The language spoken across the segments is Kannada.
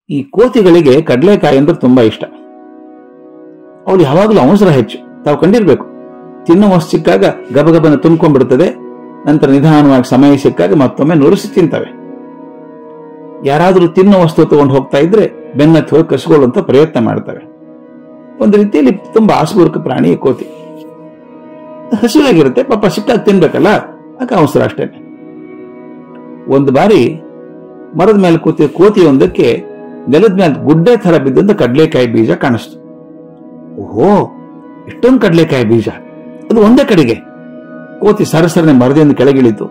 ಈ ಕೋತಿಗಳಿಗೆ ಕಡಲೆಕಾಯಿ ಅಂದ್ರೆ ತುಂಬಾ ಇಷ್ಟ. ಅವ್ರು ಯಾವಾಗಲೂ ಅವಸರ ಹೆಚ್ಚು. ತಾವು ಕಂಡಿರ್ಬೇಕು, ತಿನ್ನೋ ವಸ್ತು ಸಿಕ್ಕಾಗ ಗಬಗಬನ ತುಂಬ್ಕೊಂಡ್ಬಿಡ್ತದೆ. ನಂತರ ನಿಧಾನವಾಗಿ ಸಮಯ ಸಿಕ್ಕಾಗ ಮತ್ತೊಮ್ಮೆ ನುರಿಸಿ ತಿಂತವೆ. ಯಾರಾದ್ರೂ ತಿನ್ನೋ ವಸ್ತು ತಗೊಂಡು ಹೋಗ್ತಾ ಇದ್ರೆ ಬೆನ್ನತ್ತಿ ಹೋಗಿ ಕಸ್ಕೊಳ್ಳುವಂತ ಪ್ರಯತ್ನ ಮಾಡ್ತವೆ. ಒಂದು ರೀತಿಯಲ್ಲಿ ತುಂಬಾ ಆಸೂರ್ಕ ಪ್ರಾಣಿ ಕೋತಿ. ಹಸಿವಾಗಿರುತ್ತೆ, ಪಾಪ ಸಿಕ್ಕಾಗ ತಿನ್ಬೇಕಲ್ಲ, ಆಗ ಅವಸರ ಅಷ್ಟೇನೆ. ಒಂದು ಬಾರಿ ಮರದ ಮೇಲೆ ಕೂತಿ ಕೋತಿಯೊಂದಕ್ಕೆ ನೆಲದ ಮೇಲೆ ಗುಡ್ಡೆ ತರ ಬಿದ್ದಂತ ಕಡಲೆಕಾಯಿ ಬೀಜ ಕಾಣಿಸ್ತು. ಓಹೋ, ಇಷ್ಟೊಂದು ಕಡಲೆಕಾಯಿ ಬೀಜ, ಅದು ಒಂದೇ ಕಡೆಗೆ. ಕೋತಿ ಸರಸರನೆ ಮರದಿಂದ ಕೆಳಗಿಳಿತು,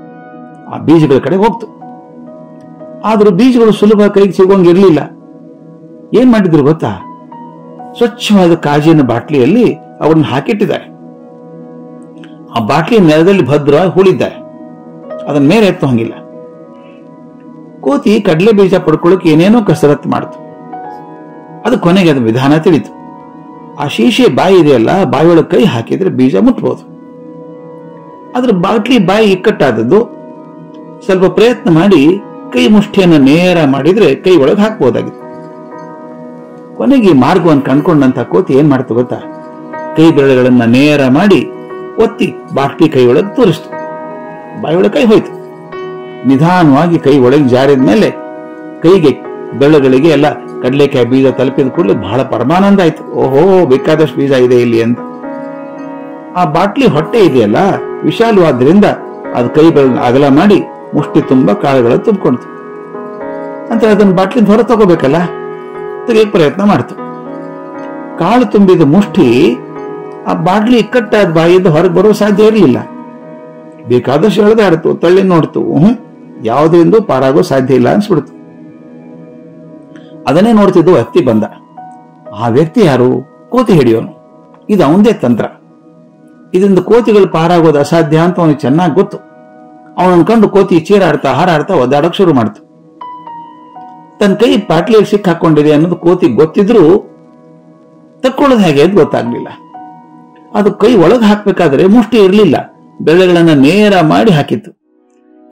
ಆ ಬೀಜಗಳ ಕಡೆ ಹೋಗ್ತು. ಆದ್ರೂ ಬೀಜಗಳು ಸುಲಭ ಕೈಗೆ ಸಿಗೋಂಗಿರ್ಲಿಲ್ಲ. ಏನ್ ಮಾಡಿದ್ರು ಗೊತ್ತಾ? ಸ್ವಚ್ಛವಾದ ಕಾಜಿನ ಬಾಟ್ಲಿಯಲ್ಲಿ ಅವನ್ನ ಹಾಕಿಟ್ಟಿದ್ದಾರೆ. ಆ ಬಾಟ್ಲಿ ನೆಲದಲ್ಲಿ ಭದ್ರವಾಗಿ ಹೂಳಿದ್ದಾರೆ. ಅದನ್ನ ಮೇಲೆ ಎತ್ತು ಹಂಗಿಲ್ಲ. ಕೋತಿ ಕಡಲೆ ಬೀಜ ಪಡ್ಕೊಳ್ಳೋಕೆ ಏನೇನೋ ಕಸರತ್ತು ಮಾಡ್ತು. ಅದು ಕೊನೆಗೆ ಅದು ವಿಧಾನ ತಿಳಿತು. ಆ ಶೀಶೆ ಬಾಯಿ ಇದೆಯಲ್ಲ, ಬಾಯಿಯೊಳಗೆ ಕೈ ಹಾಕಿದ್ರೆ ಬೀಜ ಮುಟ್ಬಹುದು. ಆದ್ರೆ ಬಾಟ್ಲಿ ಬಾಯಿ ಇಕ್ಕಟ್ಟಾದದ್ದು. ಸ್ವಲ್ಪ ಪ್ರಯತ್ನ ಮಾಡಿ ಕೈ ಮುಷ್ಟಿಯನ್ನು ನೇರ ಮಾಡಿದ್ರೆ ಕೈ ಒಳಗೆ ಹಾಕಬಹುದಾಗಿತ್ತು. ಕೊನೆಗೆ ಈ ಮಾರ್ಗವನ್ನು ಕಂಡ್ಕೊಂಡಂತ ಕೋತಿ ಏನ್ ಮಾಡ್ತು ಗೊತ್ತಾ? ಕೈ ಬೆರಳುಗಳನ್ನ ನೇರ ಮಾಡಿ ಒತ್ತಿ ಬಾಟ್ಲಿ ಕೈ ಒಳಗೆ ತೋರಿಸ್ತು. ಬಾಯಿಯೊಳಗೆ ಕೈ ಹೋಯ್ತು. ನಿಧಾನವಾಗಿ ಕೈ ಒಳಗೆ ಜಾರಿದ ಮೇಲೆ ಕೈಗೆ ಬೆರಳುಗಳಿಗೆ ಎಲ್ಲ ಕಡಲೆಕಾಯಿ ಬೀಜ ತಲುಪಿದ ಕೂಡಲೇ ಬಹಳ ಪರಮಾನಂದ ಆಯ್ತು. ಓಹೋ, ಬೇಕಾದಷ್ಟು ಬೀಜ ಇದೆ ಇಲ್ಲಿ ಅಂತ. ಆ ಬಾಟ್ಲಿ ಹೊಟ್ಟೆ ಇದೆಯಲ್ಲ, ವಿಶಾಲವಾದ್ರಿಂದ ಅದು ಕೈ ಬೆರಳನ್ನ ಅಗಲ ಮಾಡಿ ಮುಷ್ಟಿ ತುಂಬಾ ಕಾಳುಗಳು ತುಂಬಿಕೊಳ್ತು. ನಂತರ ಅದನ್ನ ಬಾಟ್ಲಿಂದ ಹೊರ ತಗೋಬೇಕಲ್ಲ, ತೆಗೆಯಕ್ಕೆ ಪ್ರಯತ್ನ ಮಾಡ್ತು. ಕಾಳು ತುಂಬಿದ ಮುಷ್ಟಿ ಆ ಬಾಟ್ಲಿ ಇಕ್ಕಟ್ಟಾದ ಬಾಯಿಯಿಂದ ಹೊರಗೆ ಬರೋ ಸಾಧ್ಯ ಇರಲಿಲ್ಲ. ಬೇಕಾದಷ್ಟು ಎಳೆದಾಡ್ತು, ತಳ್ಳಿ ನೋಡ್ತು. ಯಾವುದರಿಂದ ಪಾರಾಗೋ ಸಾಧ್ಯ ಇಲ್ಲ ಅನ್ಸ್ಬಿಡ್ತು. ಅದನ್ನೇ ನೋಡ್ತಿದ್ದು ವ್ಯಕ್ತಿ ಬಂದ. ಆ ವ್ಯಕ್ತಿ ಯಾರು? ಕೋತಿ ಹಿಡಿಯೋನು. ಇದು ಅವಂದೇ ತಂತ್ರ. ಇದರಿಂದ ಕೋತಿಗಳು ಪಾರಾಗೋದು ಅಸಾಧ್ಯ ಅಂತ ಅವನಿಗೆ ಚೆನ್ನಾಗಿ ಗೊತ್ತು. ಅವನನ್ನು ಕಂಡು ಕೋತಿ ಚೀರಾಡ್ತಾ ಹಾರಾಡ್ತಾ ಒದ್ದಾಡಕ್ ಶುರು ಮಾಡ್ತು. ತನ್ನ ಕೈ ಬಾಟ್ಲಿಯಲ್ಲಿ ಸಿಕ್ಕ ಹಾಕೊಂಡಿದೆ ಅನ್ನೋದು ಕೋತಿ ಗೊತ್ತಿದ್ರೂ ತಕ್ಕೊಳ್ಳೋದು ಹೇಗೆ ಅಂತ ಗೊತ್ತಾಗ್ಲಿಲ್ಲ. ಅದು ಕೈ ಒಳಗೆ ಹಾಕ್ಬೇಕಾದ್ರೆ ಮುಷ್ಟಿ ಇರಲಿಲ್ಲ, ಬೆಳೆಗಳನ್ನ ನೇರ ಮಾಡಿ ಹಾಕಿತ್ತು.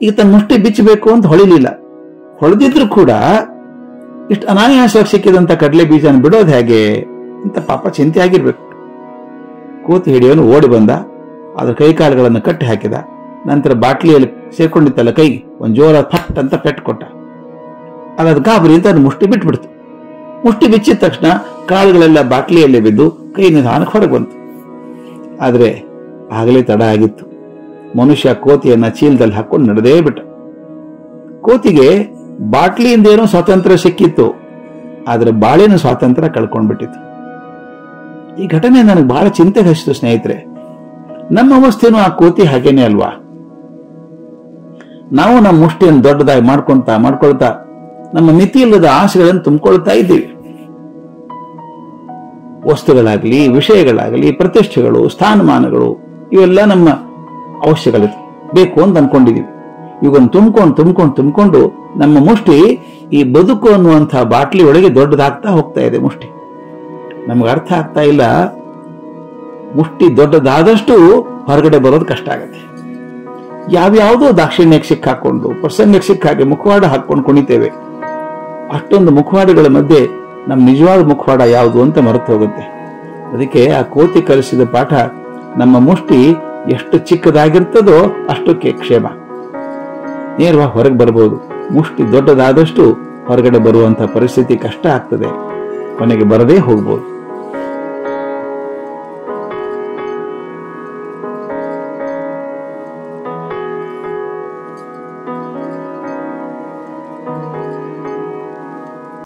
ಈಗ ತನ್ನ ಮುಷ್ಟಿ ಬಿಚ್ಚಬೇಕು ಅಂತ ಹೊಳಿಲಿಲ್ಲ. ಹೊಳೆದಿದ್ರು ಕೂಡ ಇಷ್ಟು ಅನಾಯಾಸವಾಗಿ ಸಿಕ್ಕಿದಂತ ಕಡಲೆ ಬೀಜನ ಬಿಡೋದು ಹೇಗೆ ಅಂತ ಪಾಪ ಚಿಂತೆ ಆಗಿರ್ಬೇಕು. ಕೋತಿ ಹಿಡಿಯೋನು ಓಡಿ ಬಂದ, ಅದ್ರ ಕೈ ಕಾಲುಗಳನ್ನು ಕಟ್ಟಿ ಹಾಕಿದ. ನಂತರ ಬಾಟ್ಲಿಯಲ್ಲಿ ಸೇರ್ಕೊಂಡಿತ್ತಲ್ಲ ಕೈ, ಒಂದ್ ಜೋರ ಫಟ್ ಅಂತ ಪೆಟ್ಟು ಕೊಟ್ಟ. ಅದಾದ ಗಾಬರಿ ಅಂತ ಅದು ಮುಷ್ಟಿ ಬಿಟ್ಬಿಡ್ತು. ಮುಷ್ಟಿ ಬಿಚ್ಚಿದ ತಕ್ಷಣ ಕಾಳುಗಳೆಲ್ಲ ಬಾಟ್ಲಿಯಲ್ಲೇ ಬಿದ್ದು ಕೈ ನಿಧಾನಕ್ಕೆ ಹೊರಗೆ ಬಂತು. ಆದ್ರೆ ಆಗಲೇ ತಡ ಆಗಿತ್ತು. ಮನುಷ್ಯ ಕೋತಿಯನ್ನ ಚೀಲದಲ್ಲಿ ಹಾಕೊಂಡು ನಡೆದೇ ಬಿಟ್ಟ. ಕೋತಿಗೆ ಬಾಟ್ಲಿಯಿಂದ ಏನೋ ಸ್ವಾತಂತ್ರ್ಯ ಸಿಕ್ಕಿತ್ತು, ಆದ್ರೆ ಬಾಳಿನ ಸ್ವಾತಂತ್ರ್ಯ ಕಳ್ಕೊಂಡ್ಬಿಟ್ಟಿತ್ತು. ಈ ಘಟನೆ ನನಗೆ ಬಹಳ ಚಿಂತೆ ಹಚ್ಚಿತು ಸ್ನೇಹಿತರೆ. ನಮ್ಮ ಅವಸ್ಥೆನೂ ಆ ಕೋತಿ ಹಾಗೇನೆ ಅಲ್ವಾ? ನಾವು ನಮ್ಮ ಮುಷ್ಟಿಯನ್ನು ದೊಡ್ಡದಾಗಿ ಮಾಡ್ಕೊಳ್ತಾ ನಮ್ಮ ಮಿತಿಯಿಲ್ಲದ ಆಸೆಗಳನ್ನು ತುಂಬಿಕೊಳ್ತಾ ಇದ್ದೀವಿ. ವಸ್ತುಗಳಾಗ್ಲಿ, ವಿಷಯಗಳಾಗಲಿ, ಪ್ರತಿಷ್ಠೆಗಳು, ಸ್ಥಾನಮಾನಗಳು, ಇವೆಲ್ಲ ನಮ್ಮ ಅವಶ್ಯಕತೆ ಬೇಕು ಅಂತ ಅನ್ಕೊಂಡಿದೀವಿ. ಇವನ್ನು ತುಂಬಿಕೊಂಡು ನಮ್ಮ ಮುಷ್ಟಿ ಈ ಬದುಕು ಅನ್ನುವಂತಹ ಬಾಟ್ಲಿ ಒಳಗೆ ದೊಡ್ಡದಾಗ್ತಾ ಹೋಗ್ತಾ ಇದೆ. ಮುಷ್ಟಿ ನಮ್ಗೆ ಅರ್ಥ ಆಗ್ತಾ ಇಲ್ಲ. ಮುಷ್ಟಿ ದೊಡ್ಡದಾದಷ್ಟು ಹೊರಗಡೆ ಬರೋದು ಕಷ್ಟ ಆಗುತ್ತೆ. ಯಾವ್ಯಾವುದೋ ದಾಕ್ಷಿಣ್ಯಕ್ಕೆ ಸಿಕ್ಕಾಕೊಂಡು, ಪ್ರಸಂಗಕ್ಕೆ ಸಿಕ್ಕಾಗೆ ಮುಖವಾಡ ಹಾಕೊಂಡು ಕುಣಿತೇವೆ. ಅಷ್ಟೊಂದು ಮುಖವಾಡಗಳ ಮಧ್ಯೆ ನಮ್ಮ ನಿಜವಾದ ಮುಖವಾಡ ಯಾವುದು ಅಂತ ಮರೆತು ಹೋಗುತ್ತೆ. ಅದಕ್ಕೆ ಆ ಕೋತಿ ಕಲಿಸಿದ ಪಾಠ, ನಮ್ಮ ಮುಷ್ಟಿ ಎಷ್ಟು ಚಿಕ್ಕದಾಗಿರ್ತದೋ ಅಷ್ಟಕ್ಕೆ ಕ್ಷೇಮ, ನೇರವಾಗಿ ಹೊರಗೆ ಬರಬಹುದು. ಮುಷ್ಟಿ ದೊಡ್ಡದಾದಷ್ಟು ಹೊರಗಡೆ ಬರುವಂತಹ ಪರಿಸ್ಥಿತಿ ಕಷ್ಟ ಆಗ್ತದೆ, ಕೊನೆಗೆ ಬರದೇ ಹೋಗ್ಬೋದು.